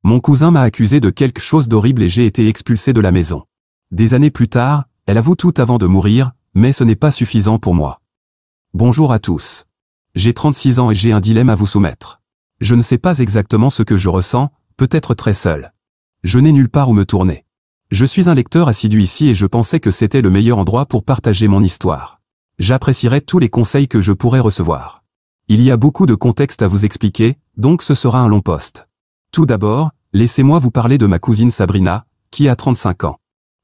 Mon cousin m'a accusé de quelque chose d'horrible et j'ai été expulsé de la maison. Des années plus tard, elle avoue tout avant de mourir, mais ce n'est pas suffisant pour moi. Bonjour à tous. J'ai 36 ans et j'ai un dilemme à vous soumettre. Je ne sais pas exactement ce que je ressens, peut-être très seul. Je n'ai nulle part où me tourner. Je suis un lecteur assidu ici et je pensais que c'était le meilleur endroit pour partager mon histoire. J'apprécierais tous les conseils que je pourrais recevoir. Il y a beaucoup de contexte à vous expliquer, donc ce sera un long post. Tout d'abord, laissez-moi vous parler de ma cousine Sabrina, qui a 35 ans.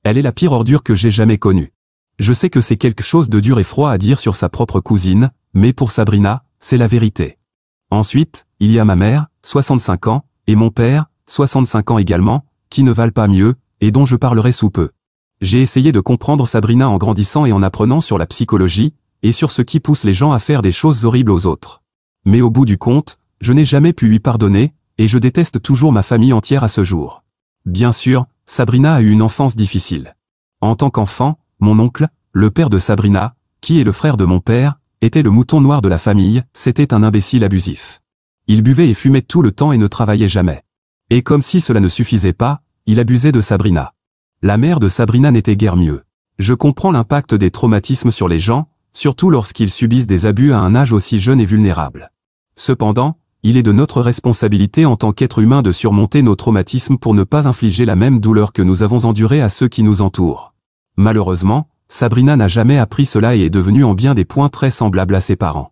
Elle est la pire ordure que j'ai jamais connue. Je sais que c'est quelque chose de dur et froid à dire sur sa propre cousine, mais pour Sabrina, c'est la vérité. Ensuite, il y a ma mère, 65 ans, et mon père, 65 ans également, qui ne valent pas mieux, et dont je parlerai sous peu. J'ai essayé de comprendre Sabrina en grandissant et en apprenant sur la psychologie, et sur ce qui pousse les gens à faire des choses horribles aux autres. Mais au bout du compte, je n'ai jamais pu lui pardonner, et je déteste toujours ma famille entière à ce jour. Bien sûr, Sabrina a eu une enfance difficile. En tant qu'enfant, mon oncle, le père de Sabrina, qui est le frère de mon père, était le mouton noir de la famille, c'était un imbécile abusif. Il buvait et fumait tout le temps et ne travaillait jamais. Et comme si cela ne suffisait pas, il abusait de Sabrina. La mère de Sabrina n'était guère mieux. Je comprends l'impact des traumatismes sur les gens, surtout lorsqu'ils subissent des abus à un âge aussi jeune et vulnérable. Cependant, il est de notre responsabilité en tant qu'être humain de surmonter nos traumatismes pour ne pas infliger la même douleur que nous avons endurée à ceux qui nous entourent. Malheureusement, Sabrina n'a jamais appris cela et est devenue en bien des points très semblables à ses parents.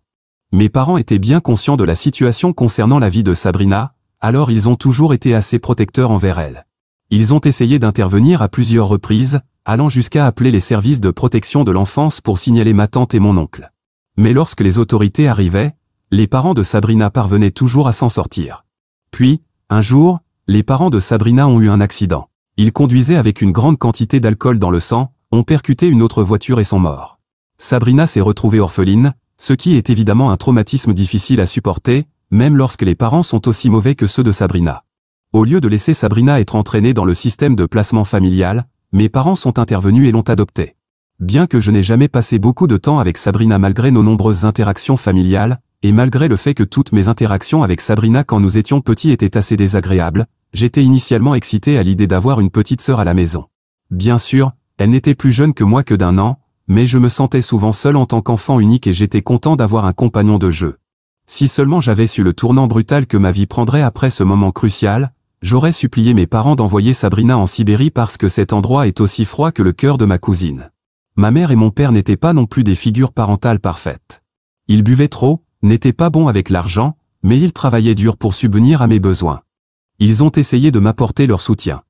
Mes parents étaient bien conscients de la situation concernant la vie de Sabrina, alors ils ont toujours été assez protecteurs envers elle. Ils ont essayé d'intervenir à plusieurs reprises, allant jusqu'à appeler les services de protection de l'enfance pour signaler ma tante et mon oncle. Mais lorsque les autorités arrivaient, les parents de Sabrina parvenaient toujours à s'en sortir. Puis, un jour, les parents de Sabrina ont eu un accident. Ils conduisaient avec une grande quantité d'alcool dans le sang, ont percuté une autre voiture et sont morts. Sabrina s'est retrouvée orpheline, ce qui est évidemment un traumatisme difficile à supporter, même lorsque les parents sont aussi mauvais que ceux de Sabrina. Au lieu de laisser Sabrina être entraînée dans le système de placement familial, mes parents sont intervenus et l'ont adoptée. Bien que je n'ai jamais passé beaucoup de temps avec Sabrina malgré nos nombreuses interactions familiales, et malgré le fait que toutes mes interactions avec Sabrina quand nous étions petits étaient assez désagréables, j'étais initialement excité à l'idée d'avoir une petite sœur à la maison. Bien sûr, elle n'était plus jeune que moi que d'1 an, mais je me sentais souvent seul en tant qu'enfant unique et j'étais content d'avoir un compagnon de jeu. Si seulement j'avais su le tournant brutal que ma vie prendrait après ce moment crucial, j'aurais supplié mes parents d'envoyer Sabrina en Sibérie parce que cet endroit est aussi froid que le cœur de ma cousine. Ma mère et mon père n'étaient pas non plus des figures parentales parfaites. Ils buvaient trop, n'étaient pas bons avec l'argent, mais ils travaillaient dur pour subvenir à mes besoins. Ils ont essayé de m'apporter leur soutien.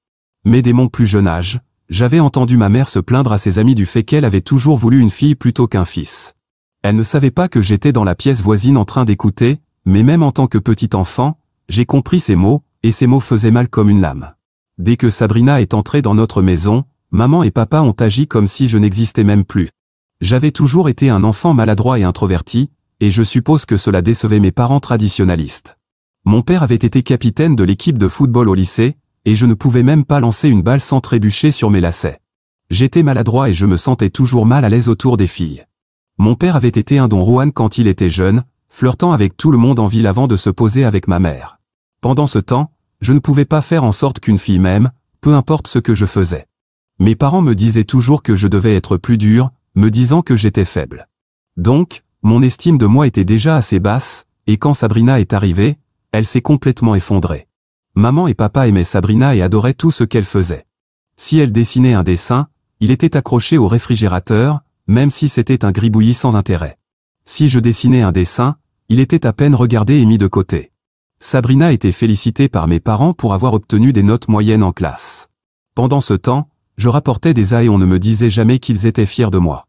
Mais dès mon plus jeune âge, j'avais entendu ma mère se plaindre à ses amis du fait qu'elle avait toujours voulu une fille plutôt qu'un fils. Elle ne savait pas que j'étais dans la pièce voisine en train d'écouter, mais même en tant que petit enfant, j'ai compris ces mots, et ces mots faisaient mal comme une lame. Dès que Sabrina est entrée dans notre maison, maman et papa ont agi comme si je n'existais même plus. J'avais toujours été un enfant maladroit et introverti, et je suppose que cela décevait mes parents traditionalistes. Mon père avait été capitaine de l'équipe de football au lycée, et je ne pouvais même pas lancer une balle sans trébucher sur mes lacets. J'étais maladroit et je me sentais toujours mal à l'aise autour des filles. Mon père avait été un Don Juan quand il était jeune, flirtant avec tout le monde en ville avant de se poser avec ma mère. Pendant ce temps, je ne pouvais pas faire en sorte qu'une fille m'aime, peu importe ce que je faisais. Mes parents me disaient toujours que je devais être plus dur, me disant que j'étais faible. Donc, mon estime de moi était déjà assez basse, et quand Sabrina est arrivée, elle s'est complètement effondrée. Maman et papa aimaient Sabrina et adoraient tout ce qu'elle faisait. Si elle dessinait un dessin, il était accroché au réfrigérateur, même si c'était un gribouillis sans intérêt. Si je dessinais un dessin, il était à peine regardé et mis de côté. Sabrina était félicitée par mes parents pour avoir obtenu des notes moyennes en classe. Pendant ce temps, je rapportais des A et on ne me disait jamais qu'ils étaient fiers de moi.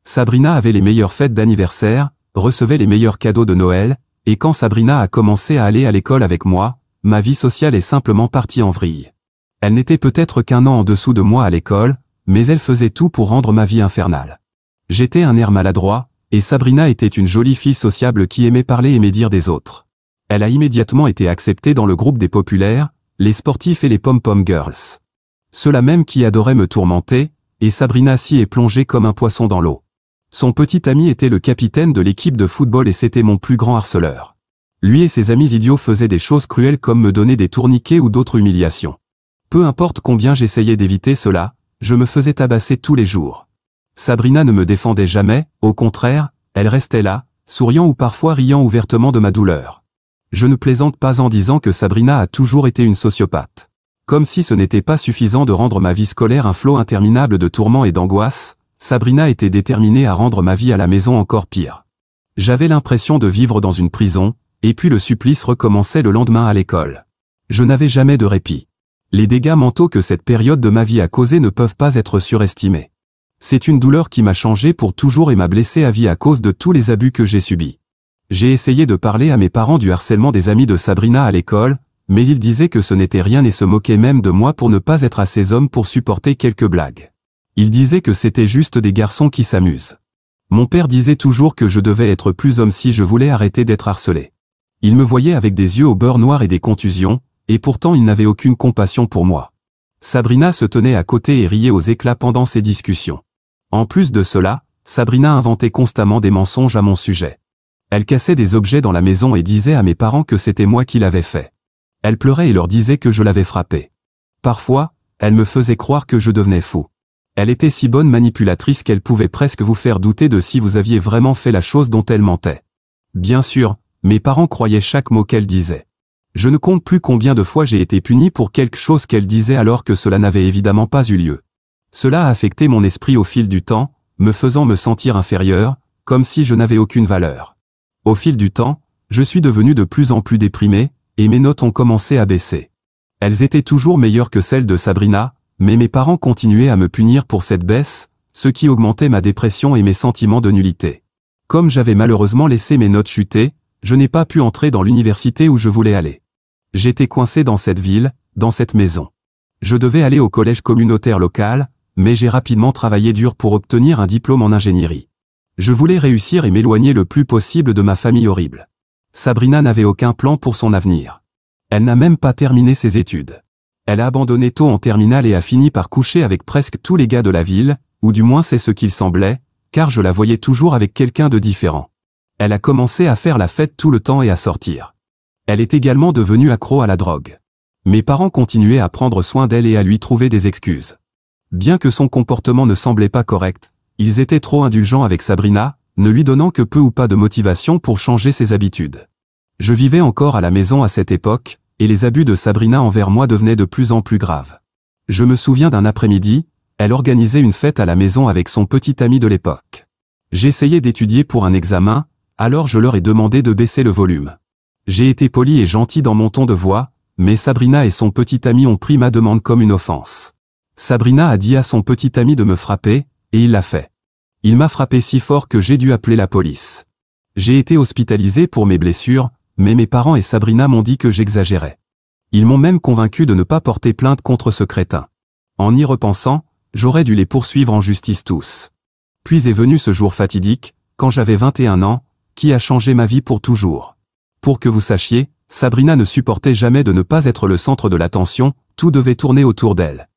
Sabrina avait les meilleures fêtes d'anniversaire, recevait les meilleurs cadeaux de Noël, et quand Sabrina a commencé à aller à l'école avec moi, ma vie sociale est simplement partie en vrille. Elle n'était peut-être qu'1 an en dessous de moi à l'école, mais elle faisait tout pour rendre ma vie infernale. J'étais un air maladroit, et Sabrina était une jolie fille sociable qui aimait parler et médire des autres. Elle a immédiatement été acceptée dans le groupe des populaires, les sportifs et les pom-pom girls. Ceux-là même qui adoraient me tourmenter, et Sabrina s'y est plongée comme un poisson dans l'eau. Son petit ami était le capitaine de l'équipe de football et c'était mon plus grand harceleur. Lui et ses amis idiots faisaient des choses cruelles comme me donner des tourniquets ou d'autres humiliations. Peu importe combien j'essayais d'éviter cela, je me faisais tabasser tous les jours. Sabrina ne me défendait jamais, au contraire, elle restait là, souriant ou parfois riant ouvertement de ma douleur. Je ne plaisante pas en disant que Sabrina a toujours été une sociopathe. Comme si ce n'était pas suffisant de rendre ma vie scolaire un flot interminable de tourments et d'angoisses, Sabrina était déterminée à rendre ma vie à la maison encore pire. J'avais l'impression de vivre dans une prison, et puis le supplice recommençait le lendemain à l'école. Je n'avais jamais de répit. Les dégâts mentaux que cette période de ma vie a causés ne peuvent pas être surestimés. C'est une douleur qui m'a changé pour toujours et m'a blessé à vie à cause de tous les abus que j'ai subis. J'ai essayé de parler à mes parents du harcèlement des amis de Sabrina à l'école, mais ils disaient que ce n'était rien et se moquaient même de moi pour ne pas être assez homme pour supporter quelques blagues. Ils disaient que c'était juste des garçons qui s'amusent. Mon père disait toujours que je devais être plus homme si je voulais arrêter d'être harcelé. Il me voyait avec des yeux au beurre noir et des contusions, et pourtant il n'avait aucune compassion pour moi. Sabrina se tenait à côté et riait aux éclats pendant ces discussions. En plus de cela, Sabrina inventait constamment des mensonges à mon sujet. Elle cassait des objets dans la maison et disait à mes parents que c'était moi qui l'avais fait. Elle pleurait et leur disait que je l'avais frappée. Parfois, elle me faisait croire que je devenais fou. Elle était si bonne manipulatrice qu'elle pouvait presque vous faire douter de si vous aviez vraiment fait la chose dont elle mentait. Bien sûr, mes parents croyaient chaque mot qu'elle disait. Je ne compte plus combien de fois j'ai été puni pour quelque chose qu'elle disait alors que cela n'avait évidemment pas eu lieu. Cela a affecté mon esprit au fil du temps, me faisant me sentir inférieur, comme si je n'avais aucune valeur. Au fil du temps, je suis devenu de plus en plus déprimé, et mes notes ont commencé à baisser. Elles étaient toujours meilleures que celles de Sabrina, mais mes parents continuaient à me punir pour cette baisse, ce qui augmentait ma dépression et mes sentiments de nullité. Comme j'avais malheureusement laissé mes notes chuter, je n'ai pas pu entrer dans l'université où je voulais aller. J'étais coincé dans cette ville, dans cette maison. Je devais aller au collège communautaire local, mais j'ai rapidement travaillé dur pour obtenir un diplôme en ingénierie. Je voulais réussir et m'éloigner le plus possible de ma famille horrible. Sabrina n'avait aucun plan pour son avenir. Elle n'a même pas terminé ses études. Elle a abandonné tôt en terminale et a fini par coucher avec presque tous les gars de la ville, ou du moins c'est ce qu'il semblait, car je la voyais toujours avec quelqu'un de différent. Elle a commencé à faire la fête tout le temps et à sortir. Elle est également devenue accro à la drogue. Mes parents continuaient à prendre soin d'elle et à lui trouver des excuses. Bien que son comportement ne semblait pas correct, ils étaient trop indulgents avec Sabrina, ne lui donnant que peu ou pas de motivation pour changer ses habitudes. Je vivais encore à la maison à cette époque, et les abus de Sabrina envers moi devenaient de plus en plus graves. Je me souviens d'un après-midi, elle organisait une fête à la maison avec son petit ami de l'époque. J'essayais d'étudier pour un examen, alors je leur ai demandé de baisser le volume. J'ai été poli et gentil dans mon ton de voix, mais Sabrina et son petit ami ont pris ma demande comme une offense. Sabrina a dit à son petit ami de me frapper, et il l'a fait. Il m'a frappé si fort que j'ai dû appeler la police. J'ai été hospitalisé pour mes blessures, mais mes parents et Sabrina m'ont dit que j'exagérais. Ils m'ont même convaincu de ne pas porter plainte contre ce crétin. En y repensant, j'aurais dû les poursuivre en justice tous. Puis est venu ce jour fatidique, quand j'avais 21 ans, qui a changé ma vie pour toujours. Pour que vous sachiez, Sabrina ne supportait jamais de ne pas être le centre de l'attention, tout devait tourner autour d'elle.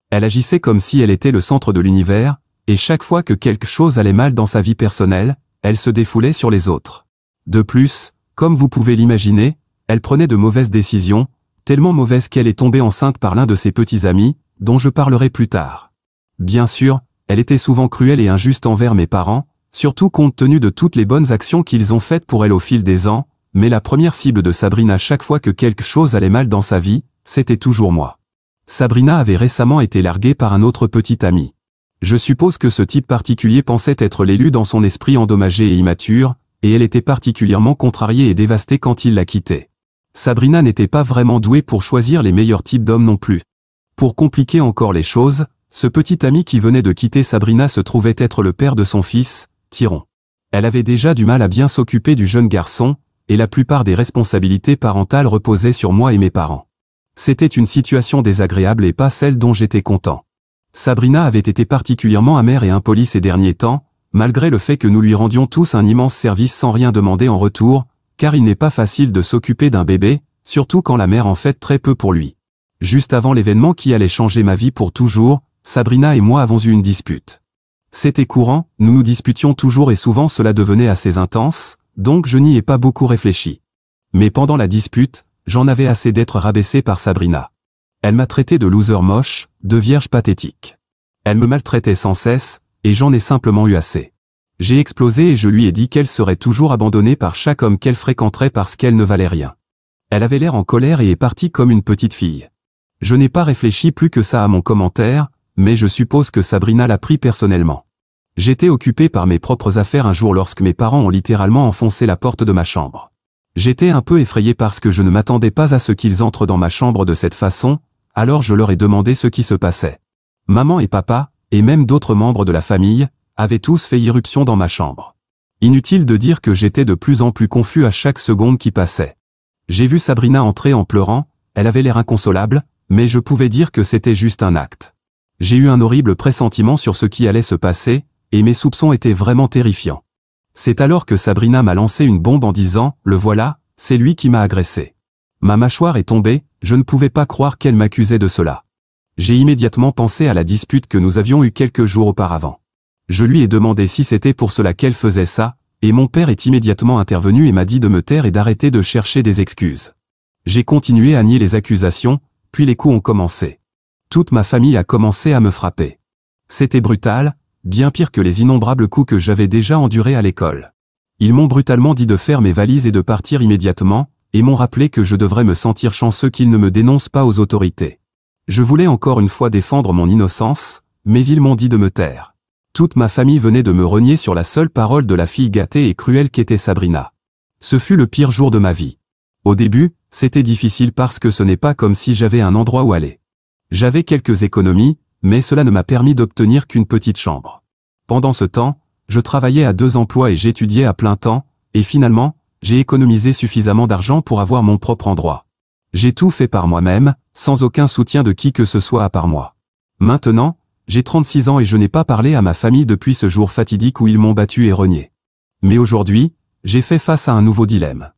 Elle agissait comme si elle était le centre de l'univers, et chaque fois que quelque chose allait mal dans sa vie personnelle, elle se défoulait sur les autres. De plus, comme vous pouvez l'imaginer, elle prenait de mauvaises décisions, tellement mauvaises qu'elle est tombée enceinte par l'un de ses petits amis, dont je parlerai plus tard. Bien sûr, elle était souvent cruelle et injuste envers mes parents, surtout compte tenu de toutes les bonnes actions qu'ils ont faites pour elle au fil des ans, mais la première cible de Sabrina chaque fois que quelque chose allait mal dans sa vie, c'était toujours moi. Sabrina avait récemment été larguée par un autre petit ami. Je suppose que ce type particulier pensait être l'élu dans son esprit endommagé et immature, et elle était particulièrement contrariée et dévastée quand il la quittait. Sabrina n'était pas vraiment douée pour choisir les meilleurs types d'hommes non plus. Pour compliquer encore les choses, ce petit ami qui venait de quitter Sabrina se trouvait être le père de son fils, Tyron. Elle avait déjà du mal à bien s'occuper du jeune garçon, et la plupart des responsabilités parentales reposaient sur moi et mes parents. C'était une situation désagréable et pas celle dont j'étais content. Sabrina avait été particulièrement amère et impolie ces derniers temps, malgré le fait que nous lui rendions tous un immense service sans rien demander en retour, car il n'est pas facile de s'occuper d'un bébé, surtout quand la mère en fait très peu pour lui. Juste avant l'événement qui allait changer ma vie pour toujours, Sabrina et moi avons eu une dispute. C'était courant, nous nous disputions toujours et souvent cela devenait assez intense, donc je n'y ai pas beaucoup réfléchi. Mais pendant la dispute, j'en avais assez d'être rabaissé par Sabrina. Elle m'a traité de loser moche, de vierge pathétique. Elle me maltraitait sans cesse, et j'en ai simplement eu assez. J'ai explosé et je lui ai dit qu'elle serait toujours abandonnée par chaque homme qu'elle fréquenterait parce qu'elle ne valait rien. Elle avait l'air en colère et est partie comme une petite fille. Je n'ai pas réfléchi plus que ça à mon commentaire, mais je suppose que Sabrina l'a pris personnellement. J'étais occupé par mes propres affaires un jour lorsque mes parents ont littéralement enfoncé la porte de ma chambre. J'étais un peu effrayé parce que je ne m'attendais pas à ce qu'ils entrent dans ma chambre de cette façon, alors je leur ai demandé ce qui se passait. Maman et papa, et même d'autres membres de la famille, avaient tous fait irruption dans ma chambre. Inutile de dire que j'étais de plus en plus confus à chaque seconde qui passait. J'ai vu Sabrina entrer en pleurant, elle avait l'air inconsolable, mais je pouvais dire que c'était juste un acte. J'ai eu un horrible pressentiment sur ce qui allait se passer, et mes soupçons étaient vraiment terrifiants. C'est alors que Sabrina m'a lancé une bombe en disant « Le voilà, c'est lui qui m'a agressé ». Ma mâchoire est tombée, je ne pouvais pas croire qu'elle m'accusait de cela. J'ai immédiatement pensé à la dispute que nous avions eue quelques jours auparavant. Je lui ai demandé si c'était pour cela qu'elle faisait ça, et mon père est immédiatement intervenu et m'a dit de me taire et d'arrêter de chercher des excuses. J'ai continué à nier les accusations, puis les coups ont commencé. Toute ma famille a commencé à me frapper. C'était brutal, bien pire que les innombrables coups que j'avais déjà endurés à l'école. Ils m'ont brutalement dit de faire mes valises et de partir immédiatement, et m'ont rappelé que je devrais me sentir chanceux qu'ils ne me dénoncent pas aux autorités. Je voulais encore une fois défendre mon innocence, mais ils m'ont dit de me taire. Toute ma famille venait de me renier sur la seule parole de la fille gâtée et cruelle qu'était Sabrina. Ce fut le pire jour de ma vie. Au début, c'était difficile parce que ce n'est pas comme si j'avais un endroit où aller. J'avais quelques économies, mais cela ne m'a permis d'obtenir qu'une petite chambre. Pendant ce temps, je travaillais à 2 emplois et j'étudiais à plein temps, et finalement, j'ai économisé suffisamment d'argent pour avoir mon propre endroit. J'ai tout fait par moi-même, sans aucun soutien de qui que ce soit à part moi. Maintenant, j'ai 36 ans et je n'ai pas parlé à ma famille depuis ce jour fatidique où ils m'ont battu et renié. Mais aujourd'hui, j'ai fait face à un nouveau dilemme.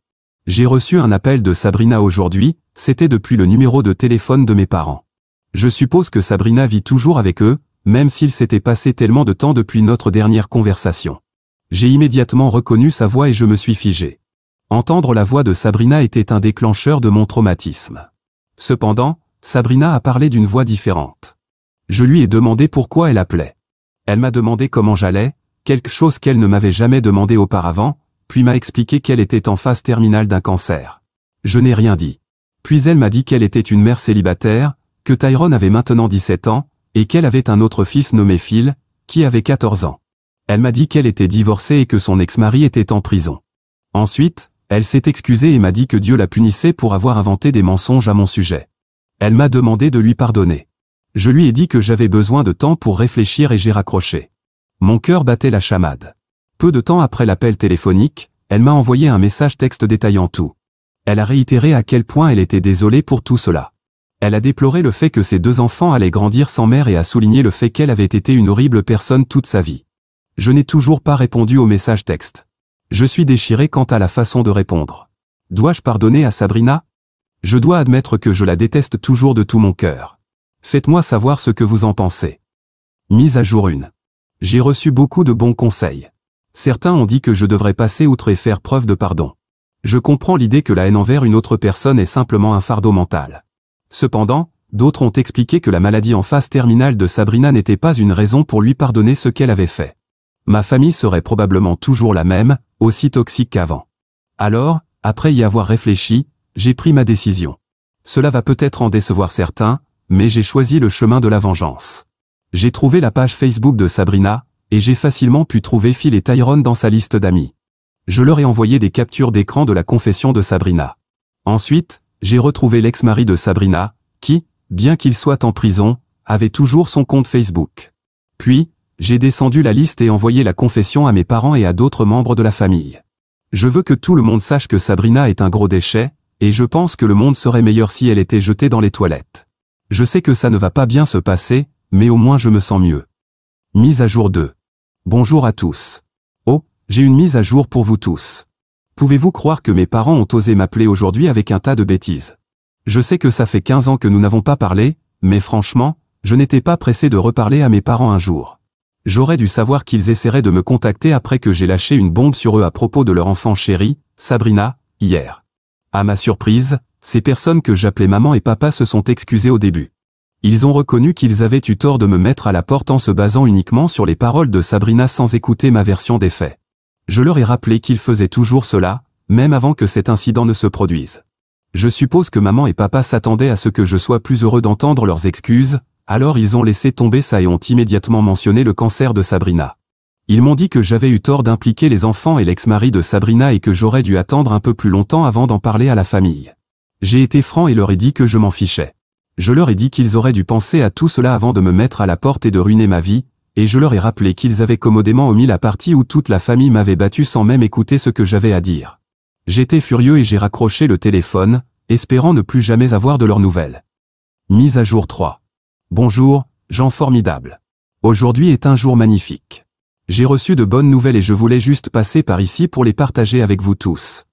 J'ai reçu un appel de Sabrina aujourd'hui, c'était depuis le numéro de téléphone de mes parents. Je suppose que Sabrina vit toujours avec eux, même s'il s'était passé tellement de temps depuis notre dernière conversation. J'ai immédiatement reconnu sa voix et je me suis figé. Entendre la voix de Sabrina était un déclencheur de mon traumatisme. Cependant, Sabrina a parlé d'une voix différente. Je lui ai demandé pourquoi elle appelait. Elle m'a demandé comment j'allais, quelque chose qu'elle ne m'avait jamais demandé auparavant, puis m'a expliqué qu'elle était en phase terminale d'un cancer. Je n'ai rien dit. Puis elle m'a dit qu'elle était une mère célibataire, que Tyrone avait maintenant 17 ans, et qu'elle avait un autre fils nommé Phil, qui avait 14 ans. Elle m'a dit qu'elle était divorcée et que son ex-mari était en prison. Ensuite, elle s'est excusée et m'a dit que Dieu la punissait pour avoir inventé des mensonges à mon sujet. Elle m'a demandé de lui pardonner. Je lui ai dit que j'avais besoin de temps pour réfléchir et j'ai raccroché. Mon cœur battait la chamade. Peu de temps après l'appel téléphonique, elle m'a envoyé un message texte détaillant tout. Elle a réitéré à quel point elle était désolée pour tout cela. Elle a déploré le fait que ses 2 enfants allaient grandir sans mère et a souligné le fait qu'elle avait été une horrible personne toute sa vie. Je n'ai toujours pas répondu au message texte. Je suis déchiré quant à la façon de répondre. Dois-je pardonner à Sabrina? Je dois admettre que je la déteste toujours de tout mon cœur. Faites-moi savoir ce que vous en pensez. Mise à jour 1. J'ai reçu beaucoup de bons conseils. Certains ont dit que je devrais passer outre et faire preuve de pardon. Je comprends l'idée que la haine envers une autre personne est simplement un fardeau mental. Cependant, d'autres ont expliqué que la maladie en phase terminale de Sabrina n'était pas une raison pour lui pardonner ce qu'elle avait fait. Ma famille serait probablement toujours la même, aussi toxique qu'avant. Alors, après y avoir réfléchi, j'ai pris ma décision. Cela va peut-être en décevoir certains, mais j'ai choisi le chemin de la vengeance. J'ai trouvé la page Facebook de Sabrina, et j'ai facilement pu trouver Phil et Tyrone dans sa liste d'amis. Je leur ai envoyé des captures d'écran de la confession de Sabrina. Ensuite, j'ai retrouvé l'ex-mari de Sabrina, qui, bien qu'il soit en prison, avait toujours son compte Facebook. Puis, j'ai descendu la liste et envoyé la confession à mes parents et à d'autres membres de la famille. Je veux que tout le monde sache que Sabrina est un gros déchet, et je pense que le monde serait meilleur si elle était jetée dans les toilettes. Je sais que ça ne va pas bien se passer, mais au moins je me sens mieux. Mise à jour 2. Bonjour à tous. Oh, j'ai une mise à jour pour vous tous. Pouvez-vous croire que mes parents ont osé m'appeler aujourd'hui avec un tas de bêtises? Je sais que ça fait 15 ans que nous n'avons pas parlé, mais franchement, je n'étais pas pressé de reparler à mes parents un jour. J'aurais dû savoir qu'ils essaieraient de me contacter après que j'ai lâché une bombe sur eux à propos de leur enfant chéri, Sabrina, hier. À ma surprise, ces personnes que j'appelais maman et papa se sont excusées au début. Ils ont reconnu qu'ils avaient eu tort de me mettre à la porte en se basant uniquement sur les paroles de Sabrina sans écouter ma version des faits. Je leur ai rappelé qu'ils faisaient toujours cela, même avant que cet incident ne se produise. Je suppose que maman et papa s'attendaient à ce que je sois plus heureux d'entendre leurs excuses, alors ils ont laissé tomber ça et ont immédiatement mentionné le cancer de Sabrina. Ils m'ont dit que j'avais eu tort d'impliquer les enfants et l'ex-mari de Sabrina et que j'aurais dû attendre un peu plus longtemps avant d'en parler à la famille. J'ai été franc et leur ai dit que je m'en fichais. Je leur ai dit qu'ils auraient dû penser à tout cela avant de me mettre à la porte et de ruiner ma vie, et je leur ai rappelé qu'ils avaient commodément omis la partie où toute la famille m'avait battu sans même écouter ce que j'avais à dire. J'étais furieux et j'ai raccroché le téléphone, espérant ne plus jamais avoir de leurs nouvelles. Mise à jour 3. Bonjour, gens formidables. Aujourd'hui est un jour magnifique. J'ai reçu de bonnes nouvelles et je voulais juste passer par ici pour les partager avec vous tous.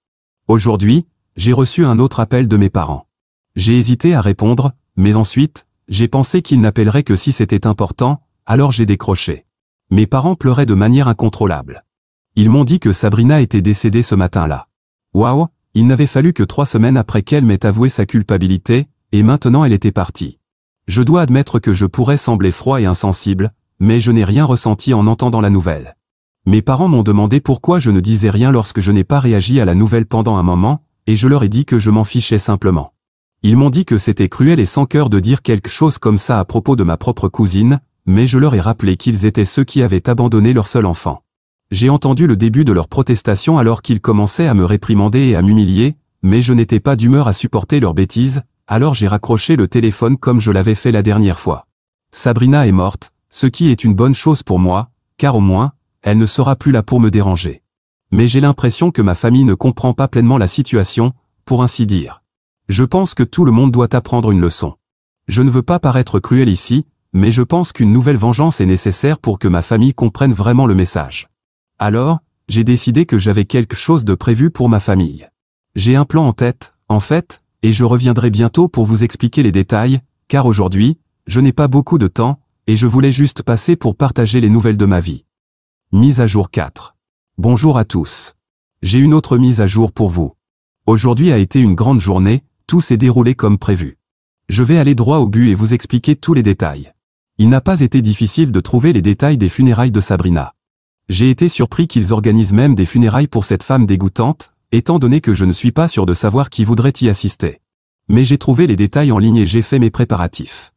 Aujourd'hui, j'ai reçu un autre appel de mes parents. J'ai hésité à répondre, mais ensuite, j'ai pensé qu'ils n'appelleraient que si c'était important, alors j'ai décroché. Mes parents pleuraient de manière incontrôlable. Ils m'ont dit que Sabrina était décédée ce matin-là. Waouh, il n'avait fallu que 3 semaines après qu'elle m'ait avoué sa culpabilité, et maintenant elle était partie. Je dois admettre que je pourrais sembler froid et insensible, mais je n'ai rien ressenti en entendant la nouvelle. Mes parents m'ont demandé pourquoi je ne disais rien lorsque je n'ai pas réagi à la nouvelle pendant un moment, et je leur ai dit que je m'en fichais simplement. Ils m'ont dit que c'était cruel et sans cœur de dire quelque chose comme ça à propos de ma propre cousine, mais je leur ai rappelé qu'ils étaient ceux qui avaient abandonné leur seul enfant. J'ai entendu le début de leur protestation alors qu'ils commençaient à me réprimander et à m'humilier, mais je n'étais pas d'humeur à supporter leurs bêtises, alors j'ai raccroché le téléphone comme je l'avais fait la dernière fois. Sabrina est morte, ce qui est une bonne chose pour moi, car au moins, elle ne sera plus là pour me déranger. Mais j'ai l'impression que ma famille ne comprend pas pleinement la situation, pour ainsi dire. Je pense que tout le monde doit apprendre une leçon. Je ne veux pas paraître cruel ici, mais je pense qu'une nouvelle vengeance est nécessaire pour que ma famille comprenne vraiment le message. Alors, j'ai décidé que j'avais quelque chose de prévu pour ma famille. J'ai un plan en tête, en fait, et je reviendrai bientôt pour vous expliquer les détails, car aujourd'hui, je n'ai pas beaucoup de temps, et je voulais juste passer pour partager les nouvelles de ma vie. Mise à jour 4. Bonjour à tous. J'ai une autre mise à jour pour vous. Aujourd'hui a été une grande journée, tout s'est déroulé comme prévu. Je vais aller droit au but et vous expliquer tous les détails. Il n'a pas été difficile de trouver les détails des funérailles de Sabrina. J'ai été surpris qu'ils organisent même des funérailles pour cette femme dégoûtante, étant donné que je ne suis pas sûr de savoir qui voudrait y assister. Mais j'ai trouvé les détails en ligne et j'ai fait mes préparatifs.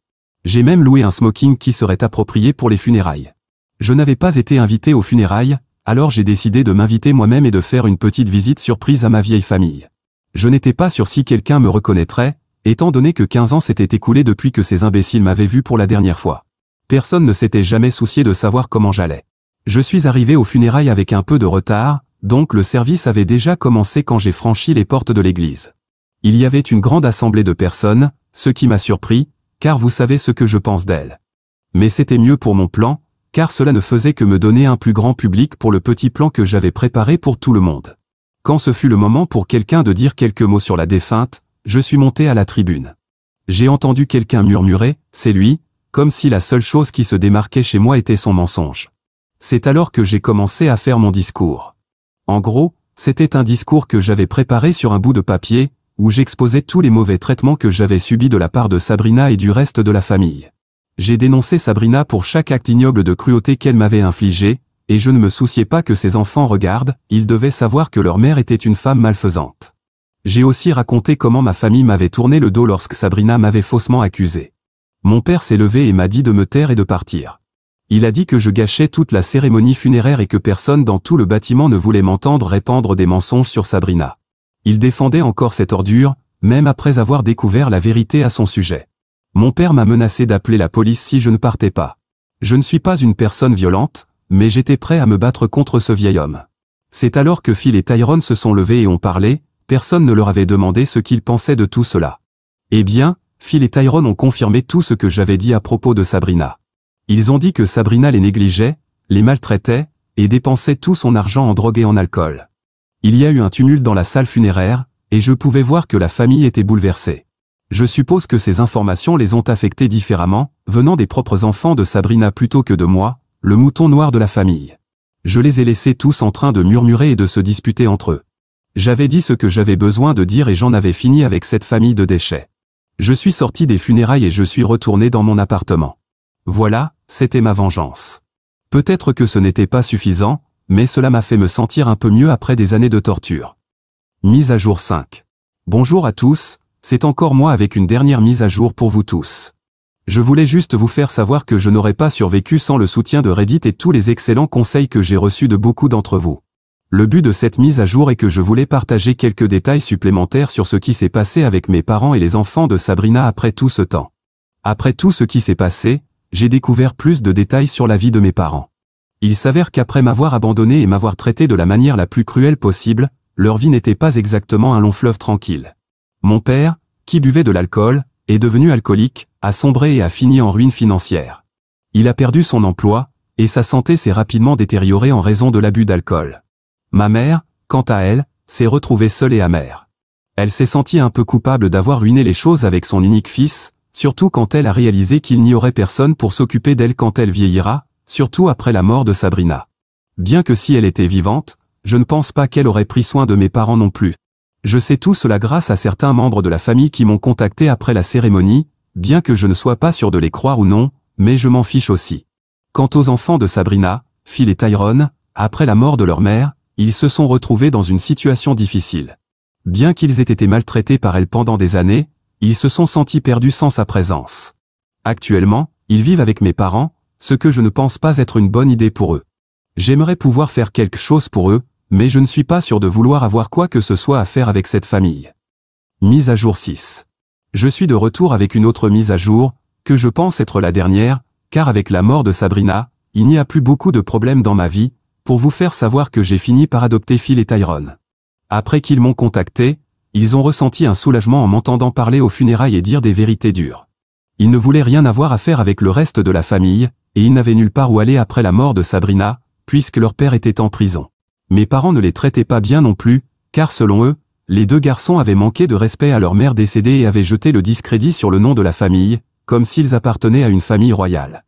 J'ai même loué un smoking qui serait approprié pour les funérailles. Je n'avais pas été invité aux funérailles, alors j'ai décidé de m'inviter moi-même et de faire une petite visite surprise à ma vieille famille. Je n'étais pas sûr si quelqu'un me reconnaîtrait, étant donné que 15 ans s'étaient écoulés depuis que ces imbéciles m'avaient vu pour la dernière fois. Personne ne s'était jamais soucié de savoir comment j'allais. Je suis arrivé aux funérailles avec un peu de retard, donc le service avait déjà commencé quand j'ai franchi les portes de l'église. Il y avait une grande assemblée de personnes, ce qui m'a surpris, car vous savez ce que je pense d'elle. Mais c'était mieux pour mon plan, car cela ne faisait que me donner un plus grand public pour le petit plan que j'avais préparé pour tout le monde. Quand ce fut le moment pour quelqu'un de dire quelques mots sur la défunte, je suis monté à la tribune. J'ai entendu quelqu'un murmurer « c'est lui », comme si la seule chose qui se démarquait chez moi était son mensonge. C'est alors que j'ai commencé à faire mon discours. En gros, c'était un discours que j'avais préparé sur un bout de papier, où j'exposais tous les mauvais traitements que j'avais subis de la part de Sabrina et du reste de la famille. J'ai dénoncé Sabrina pour chaque acte ignoble de cruauté qu'elle m'avait infligé, et je ne me souciais pas que ses enfants regardent, ils devaient savoir que leur mère était une femme malfaisante. J'ai aussi raconté comment ma famille m'avait tourné le dos lorsque Sabrina m'avait faussement accusé. Mon père s'est levé et m'a dit de me taire et de partir. Il a dit que je gâchais toute la cérémonie funéraire et que personne dans tout le bâtiment ne voulait m'entendre répandre des mensonges sur Sabrina. Il défendait encore cette ordure, même après avoir découvert la vérité à son sujet. Mon père m'a menacé d'appeler la police si je ne partais pas. Je ne suis pas une personne violente, mais j'étais prêt à me battre contre ce vieil homme. C'est alors que Phil et Tyrone se sont levés et ont parlé, personne ne leur avait demandé ce qu'ils pensaient de tout cela. Eh bien, Phil et Tyrone ont confirmé tout ce que j'avais dit à propos de Sabrina. Ils ont dit que Sabrina les négligeait, les maltraitait, et dépensait tout son argent en drogue et en alcool. Il y a eu un tumulte dans la salle funéraire, et je pouvais voir que la famille était bouleversée. Je suppose que ces informations les ont affectés différemment, venant des propres enfants de Sabrina plutôt que de moi, le mouton noir de la famille. Je les ai laissés tous en train de murmurer et de se disputer entre eux. J'avais dit ce que j'avais besoin de dire et j'en avais fini avec cette famille de déchets. Je suis sorti des funérailles et je suis retourné dans mon appartement. Voilà, c'était ma vengeance. Peut-être que ce n'était pas suffisant, mais cela m'a fait me sentir un peu mieux après des années de torture. Mise à jour 5. Bonjour à tous, c'est encore moi avec une dernière mise à jour pour vous tous. Je voulais juste vous faire savoir que je n'aurais pas survécu sans le soutien de Reddit et tous les excellents conseils que j'ai reçus de beaucoup d'entre vous. Le but de cette mise à jour est que je voulais partager quelques détails supplémentaires sur ce qui s'est passé avec mes parents et les enfants de Sabrina après tout ce temps. Après tout ce qui s'est passé, j'ai découvert plus de détails sur la vie de mes parents. Il s'avère qu'après m'avoir abandonné et m'avoir traité de la manière la plus cruelle possible, leur vie n'était pas exactement un long fleuve tranquille. Mon père, qui buvait de l'alcool, est devenu alcoolique, a sombré et a fini en ruine financière. Il a perdu son emploi, et sa santé s'est rapidement détériorée en raison de l'abus d'alcool. Ma mère, quant à elle, s'est retrouvée seule et amère. Elle s'est sentie un peu coupable d'avoir ruiné les choses avec son unique fils, surtout quand elle a réalisé qu'il n'y aurait personne pour s'occuper d'elle quand elle vieillira, surtout après la mort de Sabrina. Bien que si elle était vivante, je ne pense pas qu'elle aurait pris soin de mes parents non plus. Je sais tout cela grâce à certains membres de la famille qui m'ont contacté après la cérémonie, bien que je ne sois pas sûr de les croire ou non, mais je m'en fiche aussi. Quant aux enfants de Sabrina, Phil et Tyrone, après la mort de leur mère, ils se sont retrouvés dans une situation difficile. Bien qu'ils aient été maltraités par elle pendant des années, ils se sont sentis perdus sans sa présence. Actuellement, ils vivent avec mes parents, ce que je ne pense pas être une bonne idée pour eux. J'aimerais pouvoir faire quelque chose pour eux, mais je ne suis pas sûr de vouloir avoir quoi que ce soit à faire avec cette famille. Mise à jour 6. Je suis de retour avec une autre mise à jour, que je pense être la dernière, car avec la mort de Sabrina, il n'y a plus beaucoup de problèmes dans ma vie, pour vous faire savoir que j'ai fini par adopter Phil et Tyrone. Après qu'ils m'ont contacté, ils ont ressenti un soulagement en m'entendant parler aux funérailles et dire des vérités dures. Ils ne voulaient rien avoir à faire avec le reste de la famille, et ils n'avaient nulle part où aller après la mort de Sabrina, puisque leur père était en prison. Mes parents ne les traitaient pas bien non plus, car selon eux, les deux garçons avaient manqué de respect à leur mère décédée et avaient jeté le discrédit sur le nom de la famille, comme s'ils appartenaient à une famille royale.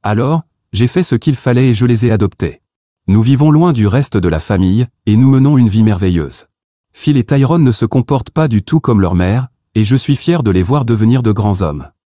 Alors, j'ai fait ce qu'il fallait et je les ai adoptés. Nous vivons loin du reste de la famille, et nous menons une vie merveilleuse. Phil et Tyrone ne se comportent pas du tout comme leur mère, et je suis fier de les voir devenir de grands hommes.